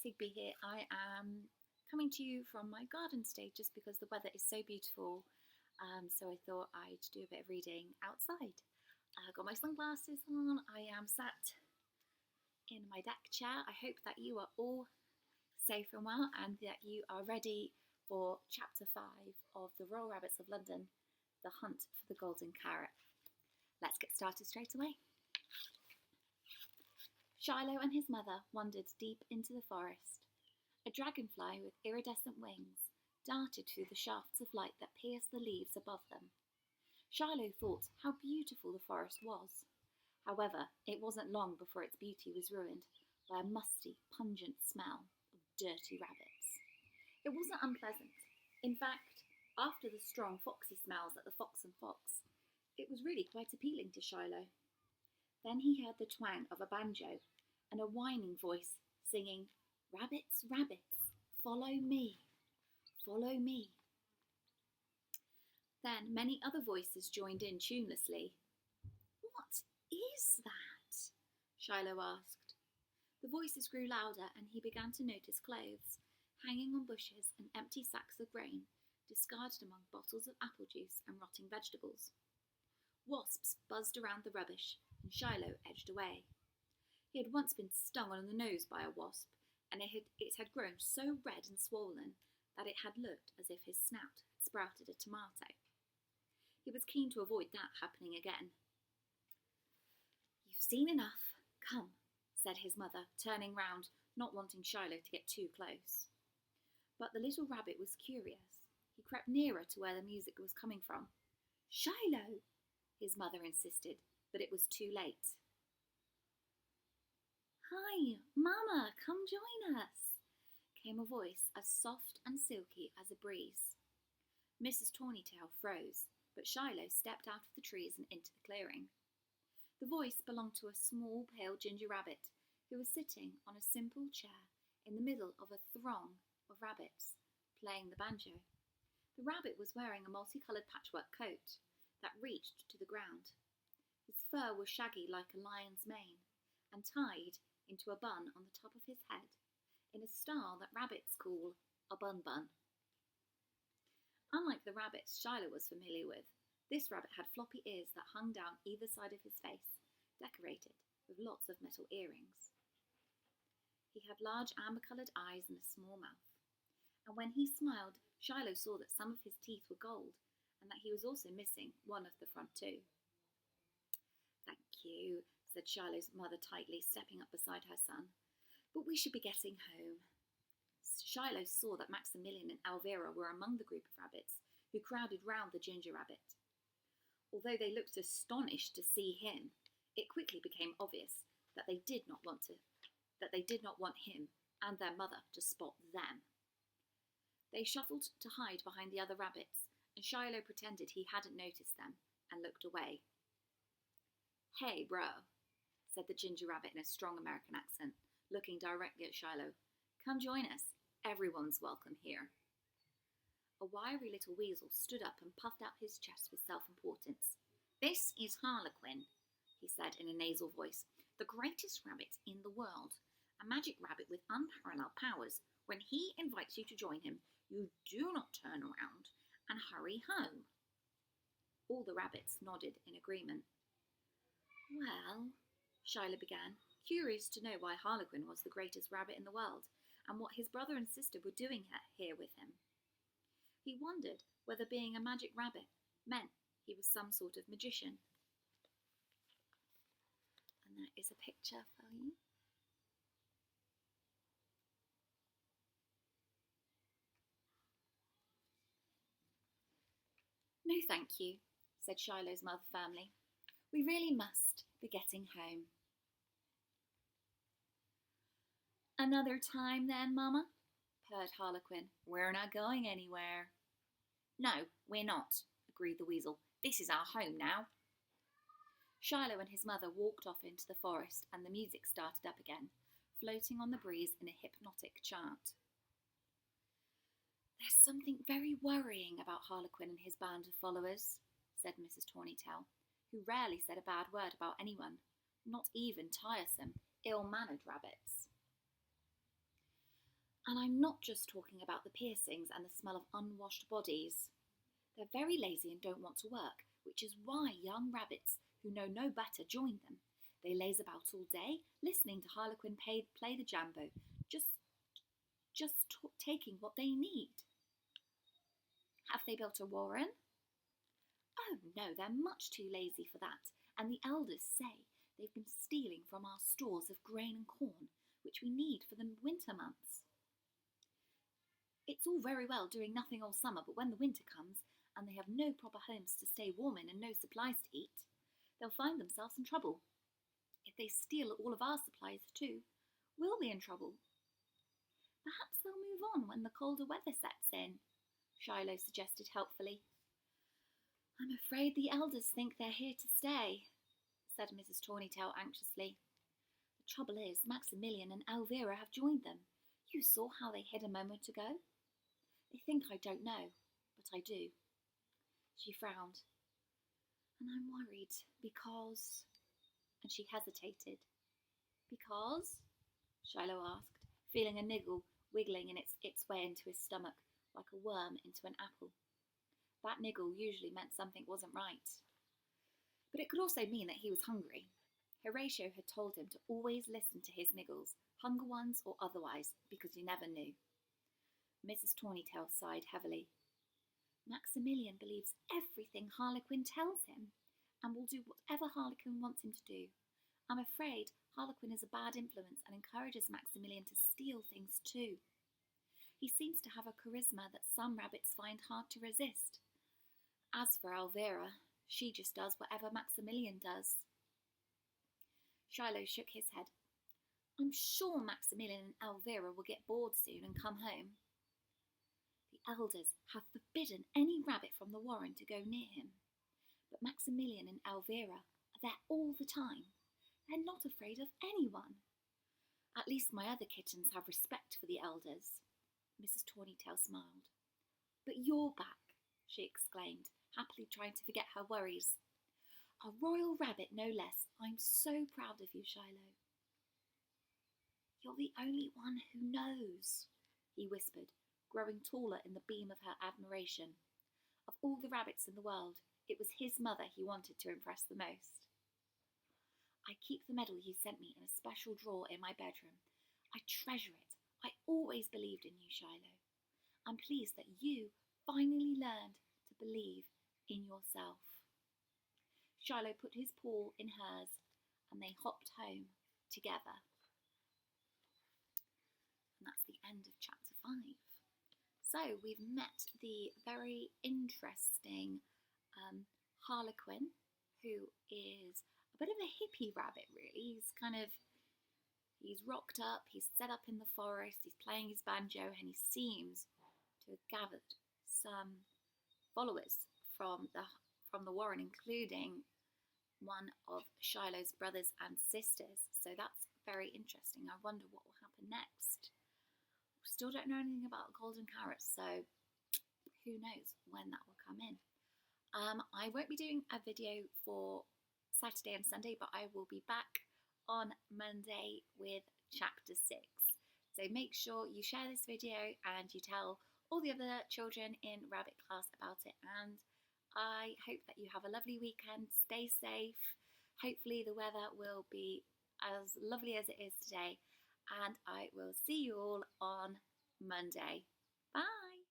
Higby here. I am coming to you from my garden stage just because the weather is so beautiful. So I thought I'd do a bit of reading outside. I've got my sunglasses on. I am sat in my deck chair. I hope that you are all safe and well and that you are ready for chapter 5 of The Royal Rabbits of London, The Hunt for the Golden Carrot. Let's get started straight away. Shiloh and his mother wandered deep into the forest. A dragonfly with iridescent wings darted through the shafts of light that pierced the leaves above them. Shiloh thought how beautiful the forest was. However, it wasn't long before its beauty was ruined by a musty, pungent smell of dirty rabbits. It wasn't unpleasant. In fact, after the strong foxy smells at the Fox and Fox, it was really quite appealing to Shiloh. Then he heard the twang of a banjo and a whining voice singing, "Rabbits, rabbits, follow me, follow me." Then many other voices joined in tunelessly. "What is that?" Shiloh asked. The voices grew louder and he began to notice clothes hanging on bushes and empty sacks of grain discarded among bottles of apple juice and rotting vegetables. Wasps buzzed around the rubbish and Shiloh edged away. He had once been stung on the nose by a wasp, and it had grown so red and swollen that it had looked as if his snout had sprouted a tomato. He was keen to avoid that happening again. "You've seen enough. Come," said his mother, turning round, not wanting Shiloh to get too close. But the little rabbit was curious. He crept nearer to where the music was coming from. "Shiloh," his mother insisted, but it was too late. "Hi, Mama, come join us," came a voice as soft and silky as a breeze. Mrs. Tawnytail froze, but Shiloh stepped out of the trees and into the clearing. The voice belonged to a small, pale ginger rabbit who was sitting on a simple chair in the middle of a throng of rabbits, playing the banjo. The rabbit was wearing a multicoloured patchwork coat that reached to the ground. His fur was shaggy like a lion's mane and tied into a bun on the top of his head in a style that rabbits call a bun-bun. Unlike the rabbits Shiloh was familiar with, this rabbit had floppy ears that hung down either side of his face, decorated with lots of metal earrings. He had large amber-coloured eyes and a small mouth, and when he smiled, Shiloh saw that some of his teeth were gold and that he was also missing one of the front two. "Thank you," said Shiloh's mother tightly, stepping up beside her son. "But we should be getting home." Shiloh saw that Maximilian and Elvira were among the group of rabbits who crowded round the ginger rabbit. Although they looked astonished to see him, it quickly became obvious that they did not want him and their mother to spot them. They shuffled to hide behind the other rabbits, and Shiloh pretended he hadn't noticed them and looked away. "Hey, bro," said the ginger rabbit in a strong American accent, looking directly at Shiloh. "Come join us. Everyone's welcome here." A wiry little weasel stood up and puffed out his chest with self-importance. "This is Harlequin," he said in a nasal voice, "the greatest rabbit in the world, a magic rabbit with unparalleled powers. When he invites you to join him, you do not turn around and hurry home." All the rabbits nodded in agreement. "Well," Shiloh began, curious to know why Harlequin was the greatest rabbit in the world and what his brother and sister were doing here with him. He wondered whether being a magic rabbit meant he was some sort of magician. And there is a picture for you. "No, thank you," said Shiloh's mother firmly. "We really must be getting home." "Another time then, Mama," purred Harlequin. "We're not going anywhere." "No, we're not," agreed the weasel. "This is our home now." Shiloh and his mother walked off into the forest and the music started up again, floating on the breeze in a hypnotic chant. "There's something very worrying about Harlequin and his band of followers," said Mrs. Tawnytail, who rarely said a bad word about anyone, not even tiresome, ill-mannered rabbits. And I'm not just talking about the piercings and the smell of unwashed bodies. They're very lazy and don't want to work, which is why young rabbits who know no better join them. They laze about all day, listening to Harlequin play the jambo, just taking what they need. Have they built a warren? Oh no, they're much too lazy for that, and the elders say they've been stealing from our stores of grain and corn, which we need for the winter months. It's all very well doing nothing all summer, but when the winter comes and they have no proper homes to stay warm in and no supplies to eat, they'll find themselves in trouble. If they steal all of our supplies too, we'll be in trouble. Perhaps they'll move on when the colder weather sets in, Shiloh suggested helpfully. I'm afraid the elders think they're here to stay, said Mrs. Tawnytail anxiously. The trouble is, Maximilian and Elvira have joined them. You saw how they hid a moment ago. They think I don't know, but I do. She frowned. And I'm worried because... And she hesitated. Because? Shiloh asked, feeling a niggle wiggling in its way into his stomach, like a worm into an apple. That niggle usually meant something wasn't right. But it could also mean that he was hungry. Horatio had told him to always listen to his niggles, hunger ones or otherwise, because you never knew. Mrs. Tawnytail sighed heavily. Maximilian believes everything Harlequin tells him, and will do whatever Harlequin wants him to do. I'm afraid Harlequin is a bad influence and encourages Maximilian to steal things too. He seems to have a charisma that some rabbits find hard to resist. As for Elvira, she just does whatever Maximilian does. Shiloh shook his head. I'm sure Maximilian and Elvira will get bored soon and come home. The elders have forbidden any rabbit from the warren to go near him. But Maximilian and Elvira are there all the time. They're not afraid of anyone. At least my other kittens have respect for the elders. Mrs. Tawnytail smiled. But you're back, she exclaimed, happily trying to forget her worries. A royal rabbit, no less. I'm so proud of you, Shiloh. You're the only one who knows, he whispered, growing taller in the beam of her admiration. Of all the rabbits in the world, it was his mother he wanted to impress the most. I keep the medal you sent me in a special drawer in my bedroom. I treasure it. I always believed in you, Shiloh. I'm pleased that you finally learned to believe in yourself. Shiloh put his paw in hers, and they hopped home together. And that's the end of chapter 5. So we've met the very interesting Harlequin, who is a bit of a hippie rabbit, really. He's rocked up, he's set up in the forest, he's playing his banjo, and he seems to have gathered some followers from the warren, including one of Shiloh's brothers and sisters. So that's very interesting. I wonder what will happen next. We still don't know anything about golden carrots, so who knows when that will come in. I won't be doing a video for Saturday and Sunday, but I will be back on Monday with chapter 6. So make sure you share this video and you tell all the other children in rabbit class about it, and I hope that you have a lovely weekend. Stay safe. Hopefully the weather will be as lovely as it is today, and I will see you all on Monday. Bye.